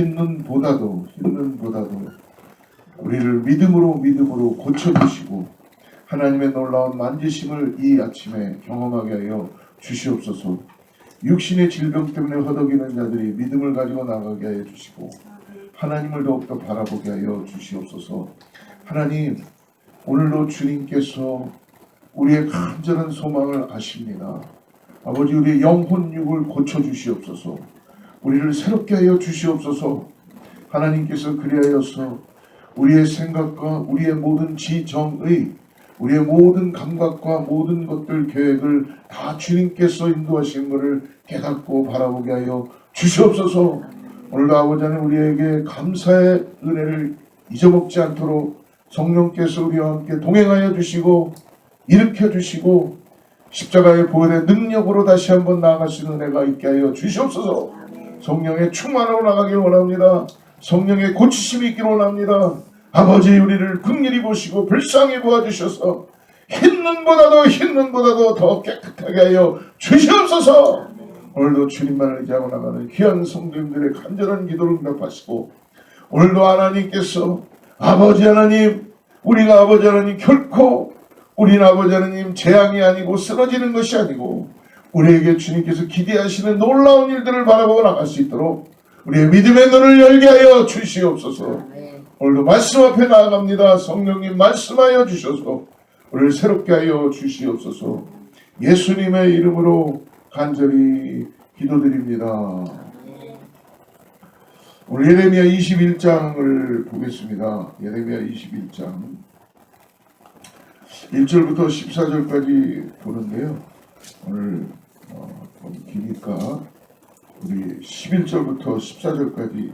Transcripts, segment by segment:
흰눈보다도 우리를 믿음으로 고쳐주시고 하나님의 놀라운 만지심을 이 아침에 경험하게 하여 주시옵소서. 육신의 질병 때문에 허덕이는 자들이 믿음을 가지고 나가게 하여 주시고 하나님을 더욱더 바라보게 하여 주시옵소서. 하나님, 오늘도 주님께서 우리의 간절한 소망을 아십니다. 아버지, 우리의 영혼육을 고쳐주시옵소서. 우리를 새롭게 하여 주시옵소서. 하나님께서 그리하여서 우리의 생각과 우리의 모든 지정의 우리의 모든 감각과 모든 것들 계획을 다 주님께서 인도하신 것을 깨닫고 바라보게 하여 주시옵소서. 오늘도 아버지 하나님 우리에게 감사의 은혜를 잊어먹지 않도록 성령께서 우리와 함께 동행하여 주시고 일으켜 주시고 십자가의 보혈의 능력으로 다시 한번 나아갈 수 있는 은혜가 있게 하여 주시옵소서. 성령의 충만으로 나가길 원합니다. 성령의 고치심이 있기를 원합니다. 아버지, 우리를 긍휼히 보시고 불쌍히 보아주셔서 흰 눈보다도 더 깨끗하게 하여 주시옵소서. 오늘도 주님만을 의지하고 나가는 귀한 성도님들의 간절한 기도를 응답하시고 오늘도 하나님께서 아버지 하나님, 우리가 아버지 하나님 결코 우리는 아버지 하나님 재앙이 아니고 쓰러지는 것이 아니고 우리에게 주님께서 기대하시는 놀라운 일들을 바라보고 나갈 수 있도록 우리의 믿음의 눈을 열게 하여 주시옵소서. 오늘도 말씀 앞에 나아갑니다. 성령님 말씀하여 주셔서 우리를 새롭게 하여 주시옵소서. 예수님의 이름으로 간절히 기도드립니다. 오늘 예레미야 21장을 보겠습니다. 예레미야 21장 1절부터 14절까지 보는데요. 오늘 좀 기니까 우리 11절부터 14절까지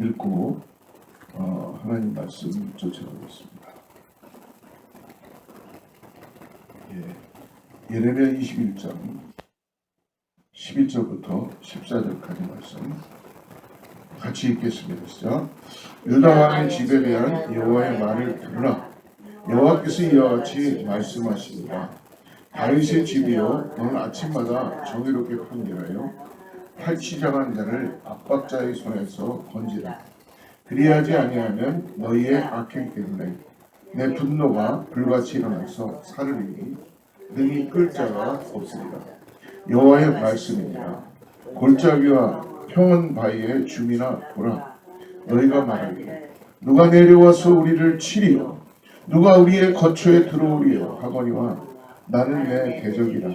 읽고 하나님 말씀 쫓아가겠습니다. 예레미야 21장 11절부터 14절까지 말씀 같이 읽겠습니다. 시작. 유다 왕의 집에 대한 여호와의 말을 들으라. 여호와께서 이와 같이 말씀하십니다. 다윗의 집이여, 너는 아침마다 정의롭게 판결하여 탈취당한 자를 압박자의 손에서 건지라. 그리하지 아니하면 너희의 악행 때문에 내 분노가 불같이 일어나서 사르리니 능히 끌 자가 없으리라. 여호와의 말씀이니라. 골짜기와 평원 바위의 주민아 보라. 너희가 말하기를 누가 내려와서 우리를 치리요, 누가 우리의 거처에 들어오리요 하거니와 나는 내 대적이라.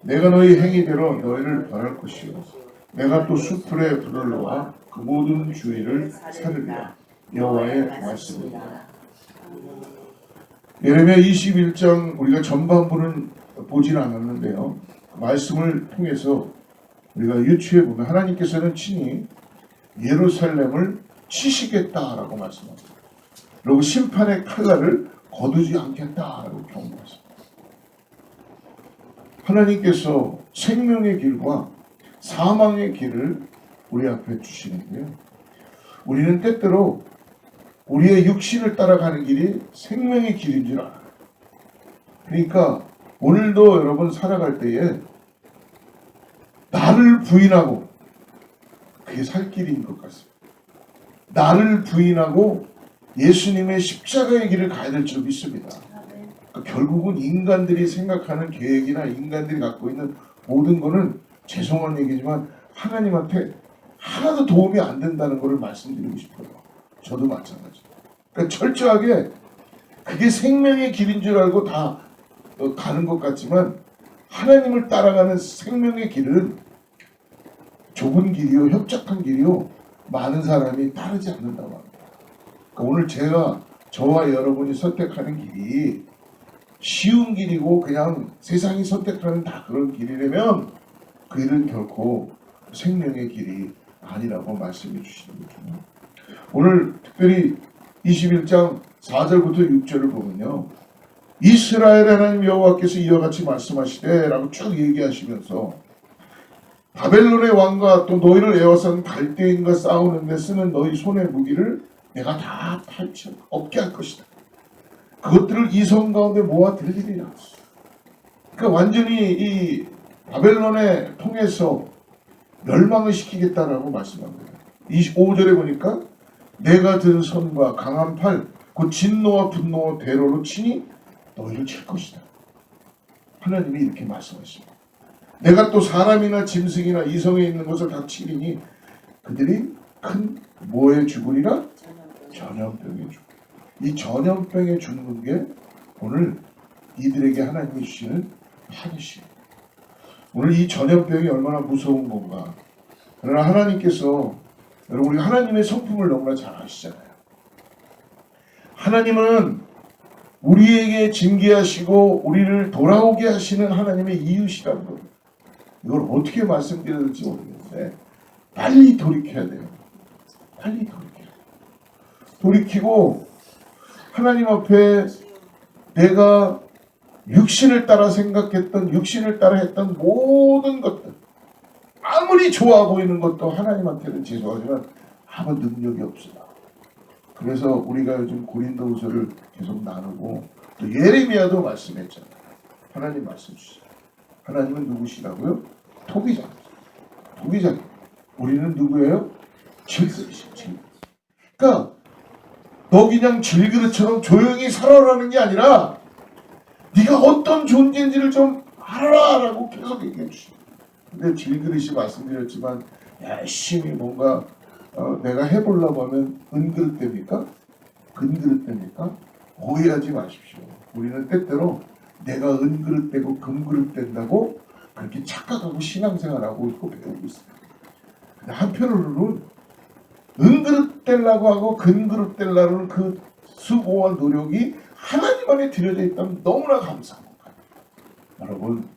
내가 너희 행위대로 너희를 벌할 것이요, 내가 또 수풀에 불을 놓아 그 모든 주위를 사르리라. 여호와의 말씀입니다. 예레미야 21장 우리가 전반부는 보진 않았는데요. 말씀을 통해서 우리가 유추해 보면 하나님께서는 친히 예루살렘을 치시겠다라고 말씀합니다. 그리고 심판의 칼날을 거두지 않겠다라고 경고하십니다. 하나님께서 생명의 길과 사망의 길을 우리 앞에 주시는데요. 우리는 때때로 우리의 육신을 따라가는 길이 생명의 길인 줄 알아요. 그러니까 오늘도 여러분 살아갈 때에 나를 부인하고, 그게 살 길인 것 같습니다. 나를 부인하고 예수님의 십자가의 길을 가야 될 줄 믿습니다. 그러니까 결국은 인간들이 생각하는 계획이나 인간들이 갖고 있는 모든 거는 죄송한 얘기지만 하나님한테 하나도 도움이 안 된다는 것을 말씀드리고 싶어요. 저도 마찬가지. 그러니까 철저하게 그게 생명의 길인 줄 알고 다 가는 것 같지만 하나님을 따라가는 생명의 길은 좁은 길이요, 협착한 길이요, 많은 사람이 따르지 않는다고 합니다. 그러니까 오늘 저와 여러분이 선택하는 길이 쉬운 길이고 그냥 세상이 선택하는 다 그런 길이라면 그 길은 결코 생명의 길이 아니라고 말씀해 주시는 거죠. 오늘 특별히 21장 4절부터 6절을 보면요, 이스라엘 하나님 여호와께서 이와 같이 말씀하시되 라고 쭉 얘기하시면서 바벨론의 왕과 또 너희를 에워싼 갈대인과 싸우는데 쓰는 너희 손의 무기를 내가 다 탈취 없게 할 것이다. 그것들을 이 성 가운데 모아 들리리라. 그러니까 완전히 이 바벨론에 통해서 멸망을 시키겠다라고 말씀합니다. 25절에 보니까 내가 든 손과 강한 팔 곧 진노와 분노와 대로로 치니 너희를 칠 것이다. 하나님이 이렇게 말씀하십니다. 내가 또 사람이나 짐승이나 이성에 있는 것을 다 치리니 그들이 큰 뭐에 죽으리라? 전염병에 죽으리라. 이 전염병에 죽는 게 오늘 이들에게 하나님이 주시는 판이십니다. 오늘 이 전염병이 얼마나 무서운 건가. 그러나 하나님께서 여러분 우리 하나님의 성품을 너무나 잘 아시잖아요. 하나님은 우리에게 징계하시고 우리를 돌아오게 하시는 하나님의 이유시라는 겁니다. 이걸 어떻게 말씀드려야 될지 모르겠는데 빨리 돌이켜야 돼요. 빨리 돌이켜야 돼요. 돌이키고 하나님 앞에 내가 육신을 따라 생각했던 육신을 따라 했던 모든 것들 아무리 좋아 보이는 것도 하나님한테는 죄송하지만 아무 능력이 없어요. 그래서 우리가 요즘 고린도후서를 계속 나누고 또 예레미야도 말씀했잖아요. 하나님 말씀 주시죠. 하나님은 누구시라고요? 토기장. 토기장. 우리는 누구예요? 질그릇이에요. 질그릇. 그러니까 너 그냥 질그릇처럼 조용히 살아라는 게 아니라 네가 어떤 존재인지를 좀 알아라 라고 계속 얘기해 주십니다. 근데 질그릇이 말씀드렸지만 열심히 뭔가 내가 해보려고 하면 은그릇됩니까? 금그릇됩니까? 오해하지 마십시오. 우리는 때때로 내가 은그릇되고 금그릇된다고 그렇게 착각하고 신앙생활하고 있고 배우고 있습니다. 근데 한편으로는 은그릇되려고 하고 금그릇되려는 그 수고와 노력이 하나님 안에 들여져 있다면 너무나 감사한 거예요. 여러분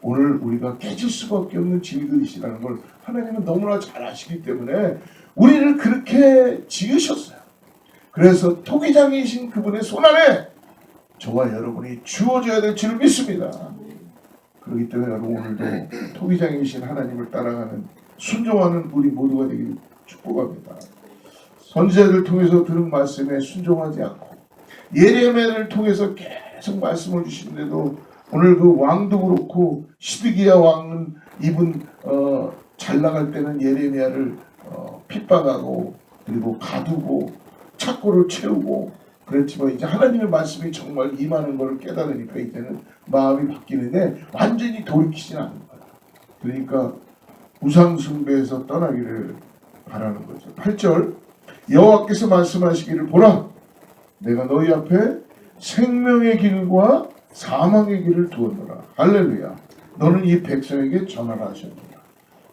오늘 우리가 깨질 수밖에 없는 질그릇이라는 걸 하나님은 너무나 잘 아시기 때문에 우리를 그렇게 지으셨어요. 그래서 토기장이신 그분의 손안에 저와 여러분이 주어져야 될 줄 믿습니다. 그렇기 때문에 여러분 오늘도 토기장이신 하나님을 따라가는 순종하는 우리 모두가 되기를 축복합니다. 선지자를 통해서 들은 말씀에 순종하지 않고 예레미야를 통해서 계속 말씀을 주시는데도 오늘 그 왕도 그렇고 시드기야 왕은 이분 잘 나갈 때는 예레미야를 핍박하고 그리고 가두고 착고를 채우고 그랬지만 이제 하나님의 말씀이 정말 임하는 것을 깨달으니까 이제는 마음이 바뀌는데 완전히 돌이키진 않는 거예요. 그러니까 우상 숭배에서 떠나기를 바라는 거죠. 8절 여호와께서 말씀하시기를 보라 내가 너희 앞에 생명의 길과 사망의 길을 두었노라. 할렐루야. 너는 이 백성에게 전하라 하셨노라.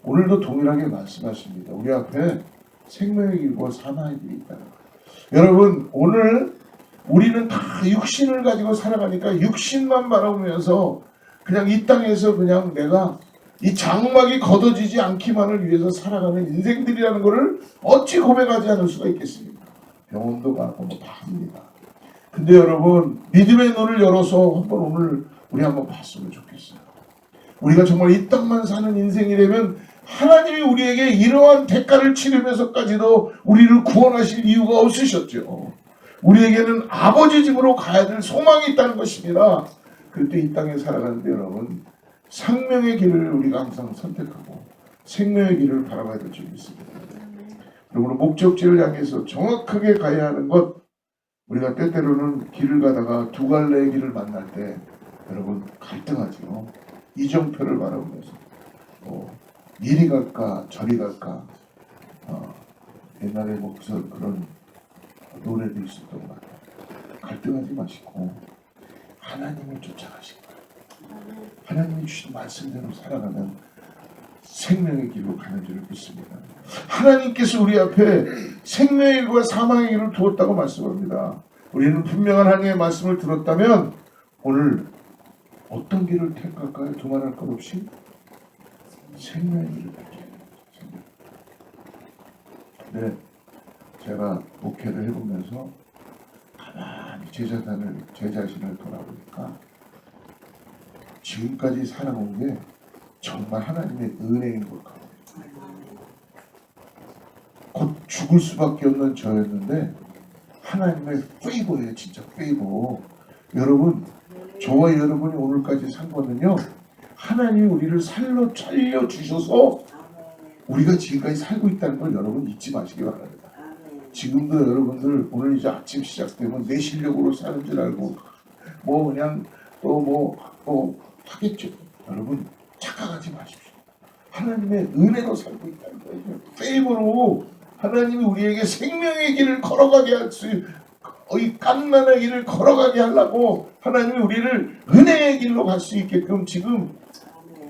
오늘도 동일하게 말씀하십니다. 우리 앞에 생명의 길과 사망의 길이 있다는 거예요. 여러분 오늘 우리는 다 육신을 가지고 살아가니까 육신만 바라보면서 그냥 이 땅에서 그냥 내가 이 장막이 걷어지지 않기만을 위해서 살아가는 인생들이라는 것을 어찌 고백하지 않을 수가 있겠습니까? 병원도 가고 뭐 다 합니다. 근데 여러분 믿음의 눈을 열어서 한번 오늘 우리 한번 봤으면 좋겠어요. 우리가 정말 이 땅만 사는 인생이라면 하나님이 우리에게 이러한 대가를 치르면서까지도 우리를 구원하실 이유가 없으셨죠. 우리에게는 아버지 집으로 가야 될 소망이 있다는 것입니다. 그때 이 땅에 살아가는데 여러분 생명의 길을 우리가 항상 선택하고 생명의 길을 바라봐야 될 줄 믿습니다. 그러므로 목적지를 향해서 정확하게 가야 하는 것 우리가 때때로는 길을 가다가 두 갈래의 길을 만날 때 여러분 갈등하죠. 이정표를 바라보면서 이리 갈까 저리 갈까 옛날에 뭐 그런 노래도 있었던 것 같아요. 갈등하지 마시고 하나님을 쫓아가시고 하나님이 주신 말씀대로 살아가면 생명의 길로 가는 줄을 믿습니다. 하나님께서 우리 앞에 생명의 길과 사망의 길을 두었다고 말씀합니다. 우리는 분명한 하나님의 말씀을 들었다면 오늘 어떤 길을 택할까요? 두말할 것 없이 생명의 길을 택해야 됩니다. 네, 제가 목회를 해보면서 가만히 제 자신을 돌아보니까 지금까지 살아온 게 정말 하나님의 은혜인 것 같아요. 곧 죽을 수밖에 없는 저였는데 하나님의 페이버예요. 진짜 페이버. 여러분 저와 여러분이 오늘까지 산 거는요 하나님이 우리를 살려주셔서 우리가 지금까지 살고 있다는 걸 여러분 잊지 마시기 바랍니다. 지금도 여러분들 오늘 이제 아침 시작되면 내 실력으로 사는 줄 알고 뭐 그냥 또 하겠죠. 여러분 착각하지 마십시오. 하나님의 은혜로 살고 있다는 거예요. 페이버로 하나님이 우리에게 생명의 길을 걸어가게 할 수, 이 깐난의 길을 걸어가게 하려고 하나님이 우리를 은혜의 길로 갈 수 있게끔 지금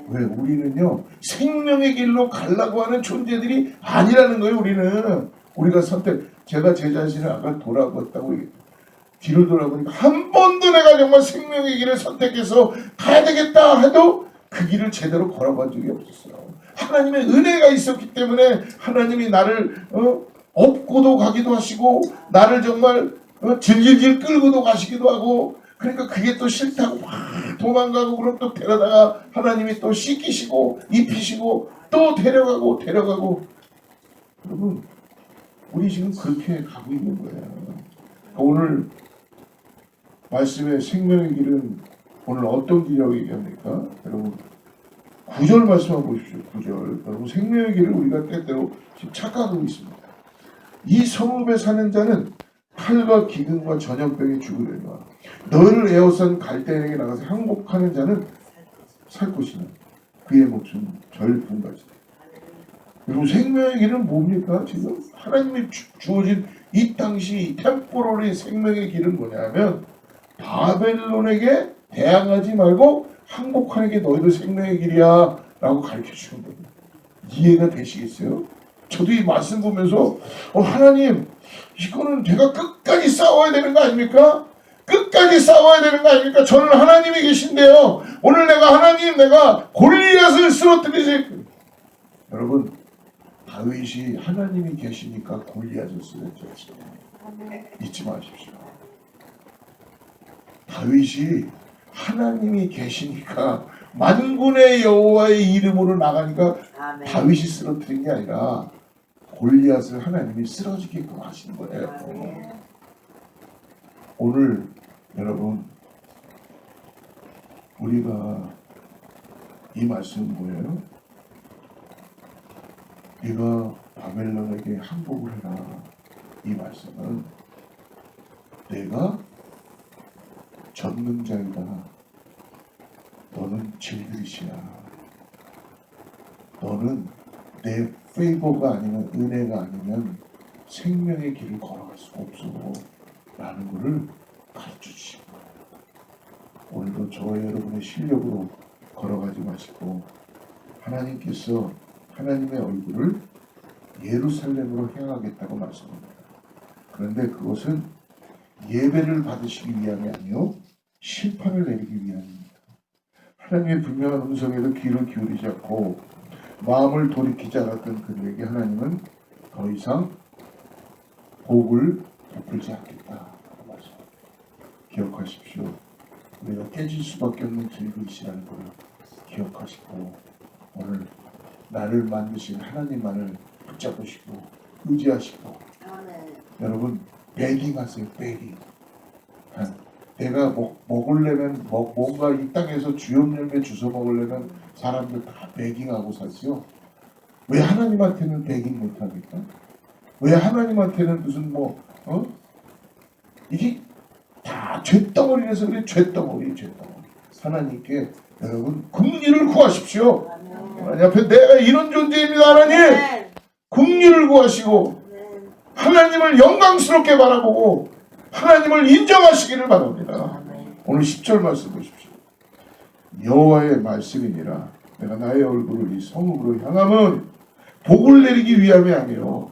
왜 우리는요 생명의 길로 가려고 하는 존재들이 아니라는 거예요. 우리가 제가 제 자신을 아까 돌아봤다고 뒤를 돌아보니까 한 번도 내가 정말 생명의 길을 선택해서 가야 되겠다 해도 그 길을 제대로 걸어본 적이 없었어요. 하나님의 은혜가 있었기 때문에 하나님이 나를 업고도 가기도 하시고 나를 정말 질질질 끌고도 가시기도 하고, 그러니까 그게 또 싫다고 막 도망가고 그럼 또 데려다가 하나님이 또 씻기시고 입히시고 또 데려가고 여러분 우리 지금 그렇게 가고 있는 거예요. 오늘 말씀의 생명의 길은 오늘 어떤 길이라고 얘기합니까? 여러분 9절 말씀 한번 보십시오. 9절. 여러분 생명의 길을 우리가 때때로 지금 착각하고 있습니다. 이 성읍에 사는 자는 칼과 기근과 전염병에 죽으려니와 너를 에워싼 갈대에게 나가서 항복하는 자는 살 것이나 그의 목숨 절분까지다. 여러분 생명의 길은 뭡니까? 지금 하나님이 주어진 이 당시 템포럴의 생명의 길은 뭐냐면 바벨론에게 대항하지 말고 항복하는 게 너희들 생명의 길이야 라고 가르쳐주는 거예요. 이해가 되시겠어요? 저도 이 말씀 보면서 하나님 이거는 내가 끝까지 싸워야 되는 거 아닙니까? 끝까지 싸워야 되는 거 아닙니까? 저는 하나님이 계신데요. 오늘 내가 골리앗을 쓰러뜨리지. 여러분 다윗이 하나님이 계시니까 골리앗을 쓰러뜨렸어요. 잊지 마십시오. 다윗이 하나님이 계시니까 만군의 여호와의 이름으로 나가니까 아멘. 다윗이 쓰러뜨린 게 아니라 골리앗을 하나님이 쓰러지게끔 하신 거예요. 아멘. 오늘 여러분 우리가 이 말씀은 뭐예요? 네가 바벨론에게 항복을 해라. 이 말씀은 내가 전능자이다. 너는 질그릇이야. 너는 내 페이버가 아니면 은혜가 아니면 생명의 길을 걸어갈 수가 없어. 라는 것을 가르쳐 주신 거예요. 오늘도 저와 여러분의 실력으로 걸어가지 마시고 하나님께서 하나님의 얼굴을 예루살렘으로 향하겠다고 말씀합니다. 그런데 그것은 예배를 받으시기 위함이 아니요 심판을 내리기 위함입니다. 하나님의 분명한 음성에도 귀를 기울이지 않고 마음을 돌이키지 않았던 그들에게 하나님은 더 이상 복을 베풀지 않겠다. 기억하십시오. 우리가 깨질 수밖에 없는 질그릇이라는 것을 기억하시고 오늘 나를 만드신 하나님만을 붙잡으시고 의지하시고 여러분 베깅하세요. 베깅. 내가 먹으려면 뭔가 이 땅에서 주염 열매 주워 먹으려면 사람들 다 베깅하고 살지요. 왜 하나님한테는 베깅 못합니까? 왜 하나님한테는 무슨 이게 다 죄덩어리라서 그래. 죄덩어리. 하나님께 여러분 긍휼을 구하십시오. 하나님 앞에 내가 이런 존재입니다. 하나님 긍휼을 구하시고 하나님을 영광스럽게 바라보고 하나님을 인정하시기를 바랍니다. 오늘 10절 말씀 보십시오. 여호와의 말씀이니라 내가 나의 얼굴을 이 성읍으로 향함은 복을 내리기 위함이 아니요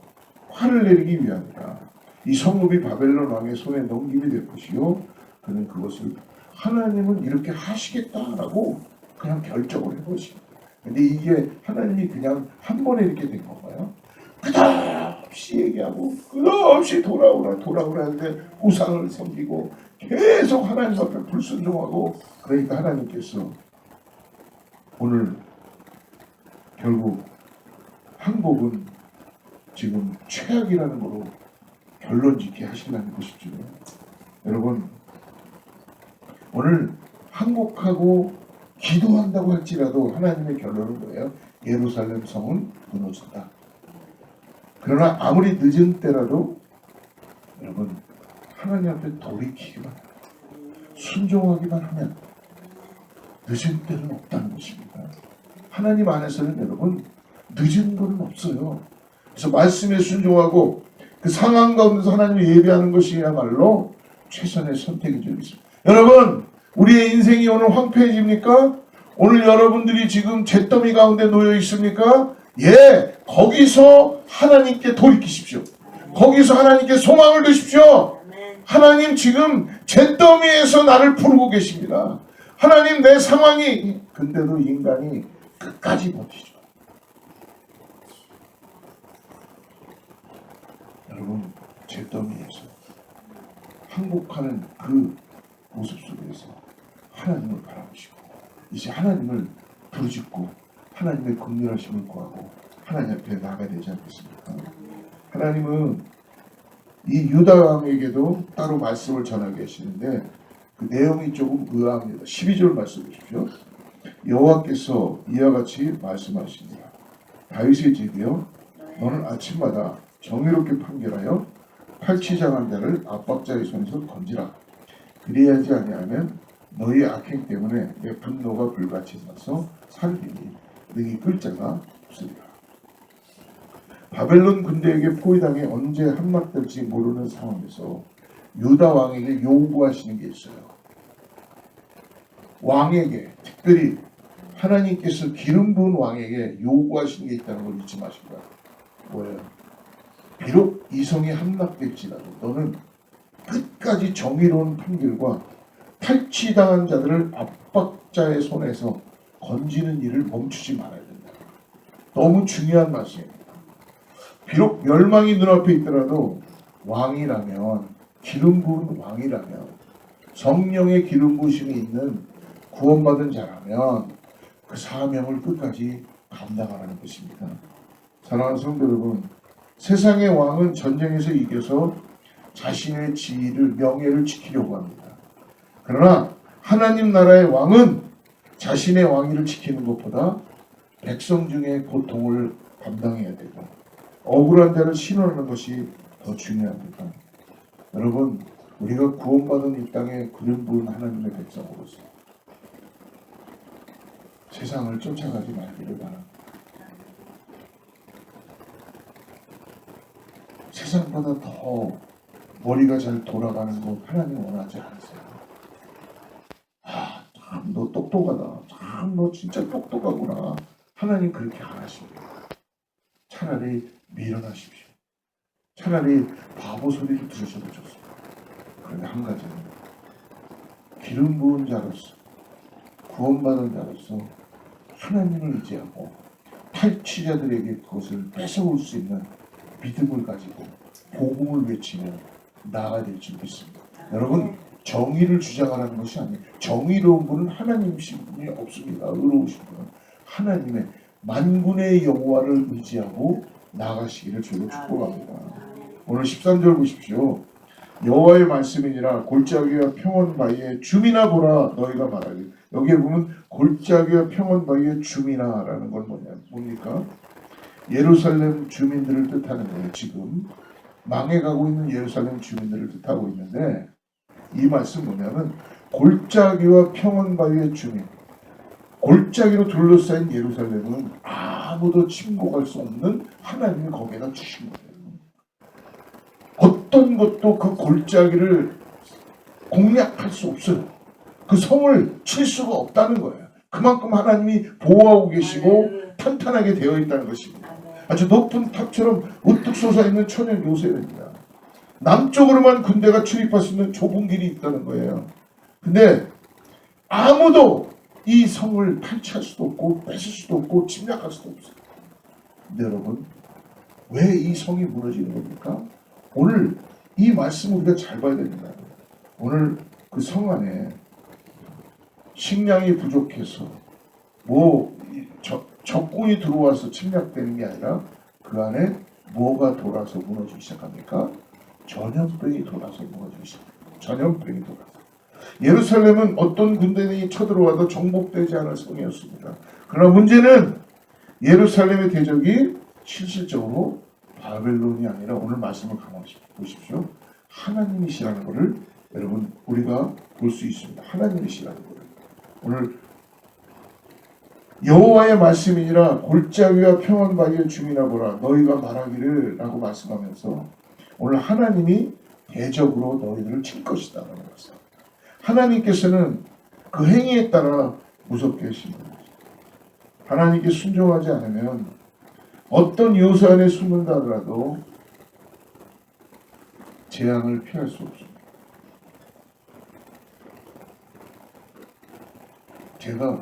화를 내리기 위함이라. 이 성읍이 바벨론 왕의 손에 넘김이 될 것이요 그는 그것을 하나님은 이렇게 하시겠다라고 그냥 결정을 해보시고, 근데 이게 하나님이 그냥 한 번에 이렇게 된 건가요? 끝없이 얘기하고 끝없이 돌아오라 하는데 우상을 섬기고 계속 하나님 앞에 불순종하고, 그러니까 하나님께서 오늘 결국 항복은 지금 최악이라는 거로 결론 짓게 하시려는 것이죠. 여러분 오늘 항복하고 기도한다고 할지라도 하나님의 결론은 뭐예요? 예루살렘 성은 무너진다. 그러나 아무리 늦은 때라도 여러분 하나님 앞에 돌이키기만 순종하기만 하면 늦은 때는 없다는 것입니다. 하나님 안에서는 여러분 늦은 것은 없어요. 그래서 말씀에 순종하고 그 상황 가운데서 하나님을 예배하는 것이야말로 최선의 선택인 줄 믿습니다. 여러분 우리의 인생이 오늘 황폐해집니까? 오늘 여러분들이 지금 잿더미 가운데 놓여 있습니까? 예, 거기서 하나님께 돌이키십시오. 거기서 하나님께 소망을 두십시오. 하나님 지금 잿더미에서 나를 부르고 계십니다. 하나님 내 상황이 근데도 인간이 끝까지 버티죠. 여러분 잿더미에서 항복하는 그 모습 속에서 하나님을 바라보시고 이제 하나님을 부르짖고 하나님의 긍휼하심을 구하고 하나님 앞에 나가야 되지 않겠습니까? 하나님은 이 유다 왕에게도 따로 말씀을 전하게 하시는데 그 내용이 조금 의아합니다. 12절 말씀 보십시오. 여호와께서 이와 같이 말씀하십니다. 다윗의 집이여 너는 아침마다 정의롭게 판결하여 팔치장한 자를 압박자의 손에서 건지라. 그리하지 아니하면 너희 악행 때문에 내 분노가 불같이 나서 살리니 능히 끌 자가 없으리라. 바벨론 군대에게 포위당해 언제 함락될지 모르는 상황에서 유다 왕에게 요구하시는 게 있어요. 왕에게 특별히 하나님께서 기름 부은 왕에게 요구하시는 게 있다는 걸 잊지 마시고요. 뭐예요? 비록 이성이 함락될지라도 너는 끝까지 정의로운 판결과 탈취당한 자들을 압박자의 손에서 건지는 일을 멈추지 말아야 된다. 너무 중요한 말씀입니다. 비록 멸망이 눈앞에 있더라도 왕이라면 기름 부은 왕이라면 성령의 기름 부으심이 있는 구원받은 자라면 그 사명을 끝까지 감당하라는 것입니다. 사랑하는 성도 여러분, 세상의 왕은 전쟁에서 이겨서 자신의 지위를 명예를 지키려고 합니다. 그러나 하나님 나라의 왕은 자신의 왕위를 지키는 것보다 백성 중의 고통을 감당해야 되고 억울한 자를 신원하는 것이 더 중요합니다. 여러분 우리가 구원받은 이 땅에 기름 부은 하나님의 백성으로서 세상을 쫓아가지 말기를 바랍니다. 세상보다 더 머리가 잘 돌아가는 것 하나님 원하지 않으세요. 참 너 똑똑하다. 참 너 진짜 똑똑하구나. 하나님 그렇게 안 하십니다. 차라리 밀어나십시오. 차라리 바보 소리를 들으셔도 좋습니다. 그런데 한 가지는 기름 부은 자로서 구원받은 자로서 하나님을 의지하고 탈취자들에게 그것을 뺏어올 수 있는 믿음을 가지고 복음을 외치며 나아가야 될 줄 믿습니다. 여러분 정의를 주장하라는 것이 아니에요. 정의로운 분은 하나님이신 분이 없습니다. 의로우신 분은 하나님의 만군의 여호와를 의지하고 나아가시기를 주로 축복합니다. 오늘 13절 보십시오. 여호와의 말씀이니라 골짜기와 평원 바위에 줌이나 보라 너희가 말하기. 여기에 보면 골짜기와 평원 바위에 줌이나라는 건 뭡니까? 예루살렘 주민들을 뜻하는 거예요. 지금 망해가고 있는 예루살렘 주민들을 뜻하고 있는데 이 말씀 뭐냐면 골짜기와 평원 바위의 주민, 골짜기로 둘러싸인 예루살렘은 아무도 침공할 수 없는 하나님이 거기에다 주신 거예요. 어떤 것도 그 골짜기를 공략할 수 없어요. 그 성을 칠 수가 없다는 거예요. 그만큼 하나님이 보호하고 계시고 탄탄하게 되어 있다는 것입니다. 아주 높은 탑처럼 우뚝 솟아있는 천연 요새입니다. 남쪽으로만 군대가 출입할 수 있는 좁은 길이 있다는 거예요. 근데 아무도 이 성을 탈취할 수도 없고 뺏을 수도 없고 침략할 수도 없어요. 근데 여러분 왜 이 성이 무너지는 겁니까? 오늘 이 말씀을 우리가 잘 봐야 됩니다. 오늘 그 성 안에 식량이 부족해서 적군이 들어와서 침략되는 게 아니라 그 안에 뭐가 돌아서 무너지기 시작합니까? 전염병이 돌아서 무너지기 시작합니다. 전염병이 돌아서. 예루살렘은 어떤 군대들이 쳐들어와도 정복되지 않을 성이었습니다. 그러나 문제는 예루살렘의 대적이 실질적으로 바벨론이 아니라 오늘 말씀을 가만히 보십시오. 하나님이시라는 것을 여러분 우리가 볼 수 있습니다. 하나님이시라는 것을. 오늘 여호와의 말씀이니라 골짜기와 평안바위의 주민아 보라 너희가 말하기를 라고 말씀하면서 오늘 하나님이 대적으로 너희들을 칠 것이다 라고 말씀합니다. 하나님께서는 그 행위에 따라 무섭게 하십니다. 하나님께 순종하지 않으면 어떤 요소 안에 숨는다 하더라도 재앙을 피할 수 없습니다. 제가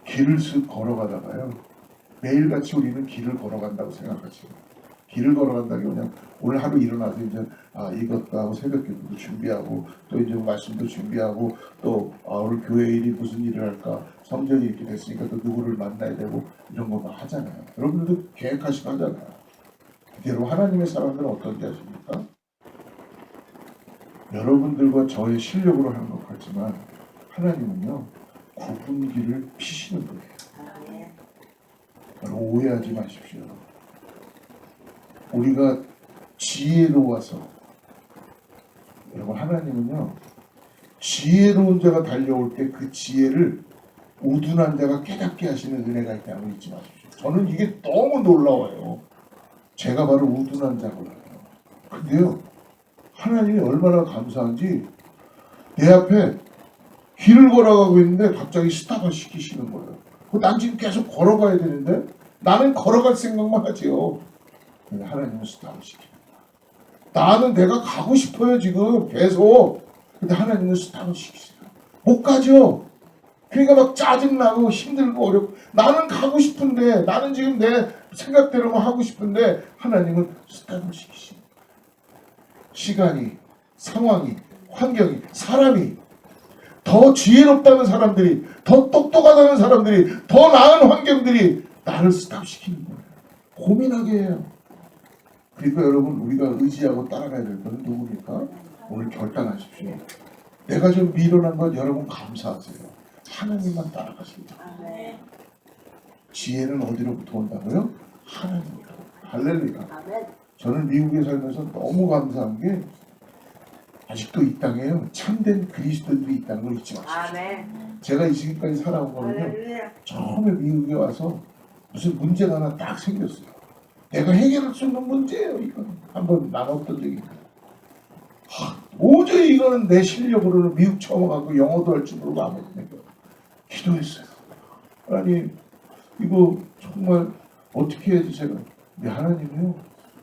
길을 쓱 걸어가다가요. 매일같이 우리는 길을 걸어간다고 생각하죠. 길을 걸어간다는 게 그냥 오늘 하루 일어나서 이제 이것도 하고 새벽기도도 준비하고 또 이제 말씀도 준비하고 또 오늘 교회 일이 무슨 일을 할까 성전이 이렇게 됐으니까 또 누구를 만나야 되고 이런 거 하잖아요. 여러분들도 계획하시고 하잖아요. 여러분 하나님의 사람들은 어떤지 아십니까? 여러분들과 저의 실력으로 하는 것 같지만 하나님은요 구분기를 피시는 분이에요. 여러분 오해하지 마십시오. 우리가 지혜로워서 여러분 하나님은요 지혜로운 자가 달려올 때 그 지혜를 우둔한 자가 깨닫게 하시는 은혜가 있다는 걸 잊지 마십시오. 저는 이게 너무 놀라워요. 제가 바로 우둔한 자거든요. 근데요 하나님이 얼마나 감사한지 내 앞에 길을 걸어가고 있는데 갑자기 스탑을 시키시는 거예요. 난 지금 계속 걸어가야 되는데 나는 걸어갈 생각만 하지요. 근데 하나님은 스탑을 시킵니다. 나는 내가 가고 싶어요 지금 계속. 근데 하나님은 스탑을 시키세요. 못 가죠. 그러니까 막 짜증나고 힘들고 어렵고 나는 가고 싶은데 나는 지금 내 생각대로만 하고 싶은데 하나님은 스탑을 시키십니다. 시간이 상황이 환경이 사람이 더 지혜롭다는 사람들이 더 똑똑하다는 사람들이 더 나은 환경들이 나를 스탑시키는 거예요. 고민하게 해요. 그러니까 여러분 우리가 의지하고 따라가야 될 것은 누굽니까? 오늘 결단하십시오. 내가 좀 미련한 건 여러분 감사하세요. 하나님만 따라가십니다. 지혜는 어디로부터 온다고요? 하나님으로. 할렐루야. 저는 미국에 살면서 너무 감사한 게 아직도 이 땅에요 참된 그리스도인들이 있다는 걸 잊지 마십시오. 제가 이 시기까지 살아온 거는요 처음에 미국에 와서 무슨 문제가 하나 딱 생겼어요. 내가 해결할 수 있는 문제예요. 이건 한번 나눴던 적이 있어요. 도저히 이거는 내 실력으로는 미국 처음 가고 영어도 할 줄 모르고 아무것도 기도했어요. 하나님 이거 정말 어떻게 해야지 제가. 근데 하나님이요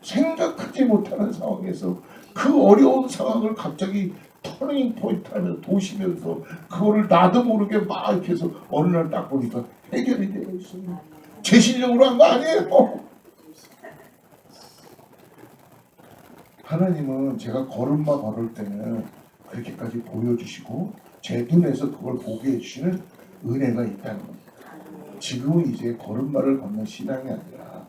생각하지 못하는 상황에서 그 어려운 상황을 갑자기 터닝 포인트 하면서 도시면서 그거를 나도 모르게 막 이렇게 해서 어느 날 딱 보니까 해결이 되어 있어요. 제 실력으로 한 거 아니에요. 하나님은 제가 걸음마 걸을 때는 그렇게까지 보여주시고 제 눈에서 그걸 보게 해주시는 은혜가 있다는 겁니다. 지금은 이제 걸음마를 걷는 신앙이 아니라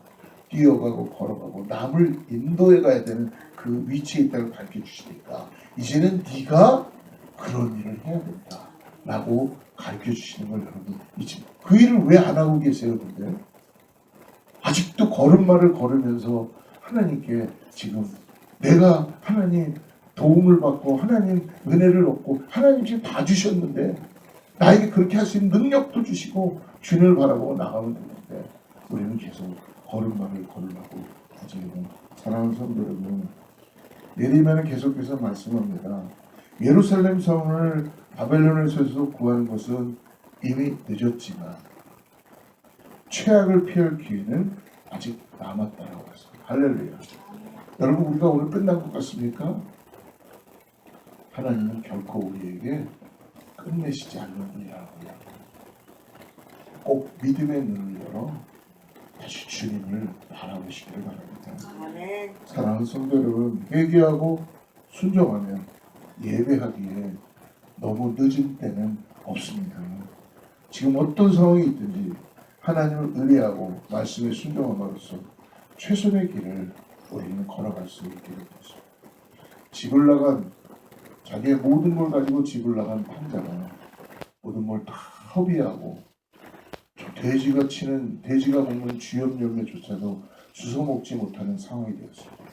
뛰어가고 걸어가고 남을 인도해 가야 되는 그 위치에 있다고 가르쳐주시니까 이제는 네가 그런 일을 해야 된다 라고 가르쳐주시는 걸 여러분 잊지. 그 일을 왜 안 하고 계세요? 근데 아직도 걸음마를 걸으면서 하나님께 지금 내가 하나님 도움을 받고 하나님 은혜를 얻고 하나님 지금 다 주셨는데 나에게 그렇게 할 수 있는 능력도 주시고 주님을 바라보고 나가면 되는데 우리는 계속 걸음마를 걸으려고 하지. 사랑하는 성도 여러분, 예레미야는 계속해서 말씀합니다. 예루살렘 성을 바벨론에서 구하는 것은 이미 늦었지만 최악을 피할 기회는 아직 남았다라고 했습니다. 할렐루야. 여러분 우리가 오늘 끝난 것 같습니까? 하나님은 결코 우리에게 끝내시지 않는 분이라고요. 꼭 믿음의 눈을 열어 다시 주님을 바라보시기를 바랍니다. 사랑하는 성도 여러분, 회개하고 순종하면 예배하기에 너무 늦은 때는 없습니다. 지금 어떤 상황이 있든지 하나님을 의뢰하고 말씀에 순종함으로써 최선의 길을 우리는 걸어갈 수 있게 됩니다. 집을 나간 자기의 모든 걸 가지고 집을 나간 판자가 모든 걸 다 허비하고 돼지가 먹는 쥐염 열매조차도 주워 먹지 못하는 상황이 되었습니다.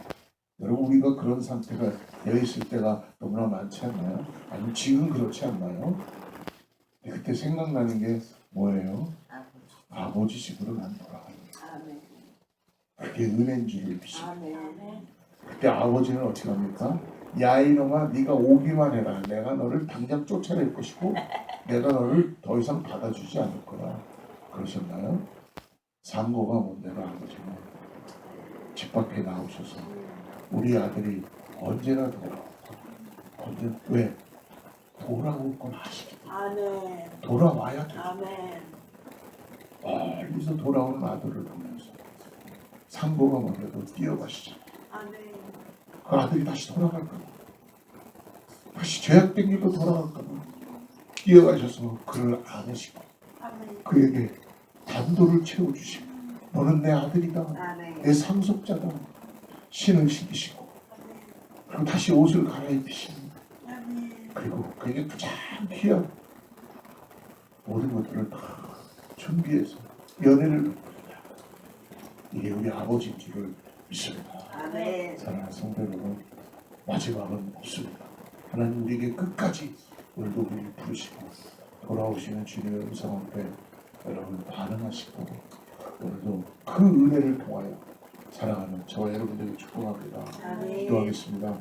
여러분, 우리가 그런 상태가 되어 있을 때가 너무나 많지 않나요? 아니면 지금 그렇지 않나요? 그때 생각나는 게 뭐예요? 아버지 집으로 난 돌아가는. 그게 은혜인 줄을 믿습니다. 그때 아버지는 어떻게 합니까? 야 이놈아, 네가 오기만 해라. 내가 너를 당장 쫓아낼 것이고 내가 너를 더 이상 받아주지 않을 거라. 그러셨나요? 상고가 뭔데로 아버지는 집 밖에 나오셔서 우리 아들이 언제나 왜? 돌아올 건 아시기 때문에. 돌아와야 돼. 멀리서 돌아오는 아들을 보면서 상고가 먼저도 뛰어가시잖아요. 그 아들이 다시 돌아갈까 봐, 다시 죄악 땡기고 돌아갈까 봐 뛰어가셔서 그를 안으시고 그에게 단도를 채워주시고 너는 내 아들이다, 내 상속자다 신을 신기시고 그리고 다시 옷을 갈아입히시고 그리고 그에게 가장 귀한 모든 것들을 다 준비해서 연애를 베풀다. 이게 우리 아버지인 줄을 믿습니다. 사랑하는 성도 여러분, 마지막은 없습니다. 하나님 우리에게 끝까지 오늘도 우리를 부르시고 돌아오시는 주님의 음성 앞에 여러분 반응하시고 오늘도 그 은혜를 통하여 사랑하는 저와 여러분들에게 축복합니다. 기도하겠습니다.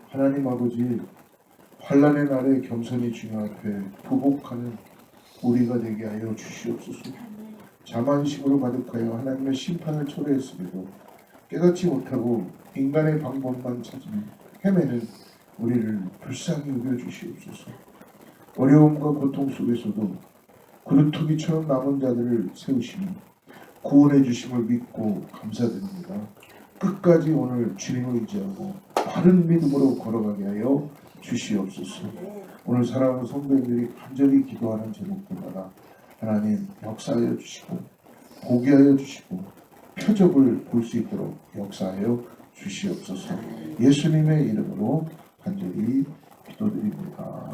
하나님 아버지, 환난의 날에 겸손히 주님 앞에 부복하는 우리가 되게 하여 주시옵소서. 자만심으로 가득하여 하나님의 심판을 초래했음에도 깨닫지 못하고 인간의 방법만 찾으며 헤매는 우리를 불쌍히 여겨주시옵소서. 어려움과 고통 속에서도 그루터기처럼 남은 자들을 세우시며 구원해 주심을 믿고 감사드립니다. 끝까지 오늘 주님을 의지하고 바른 믿음으로 걸어가게 하여 주시옵소서. 오늘 사랑하는 성도님들이 간절히 기도하는 제목들마다 하나님 역사하여 주시고 보게 하여 주시고 표적을 볼 수 있도록 역사하여 주시옵소서. 예수님의 이름으로 간절히 기도드립니다.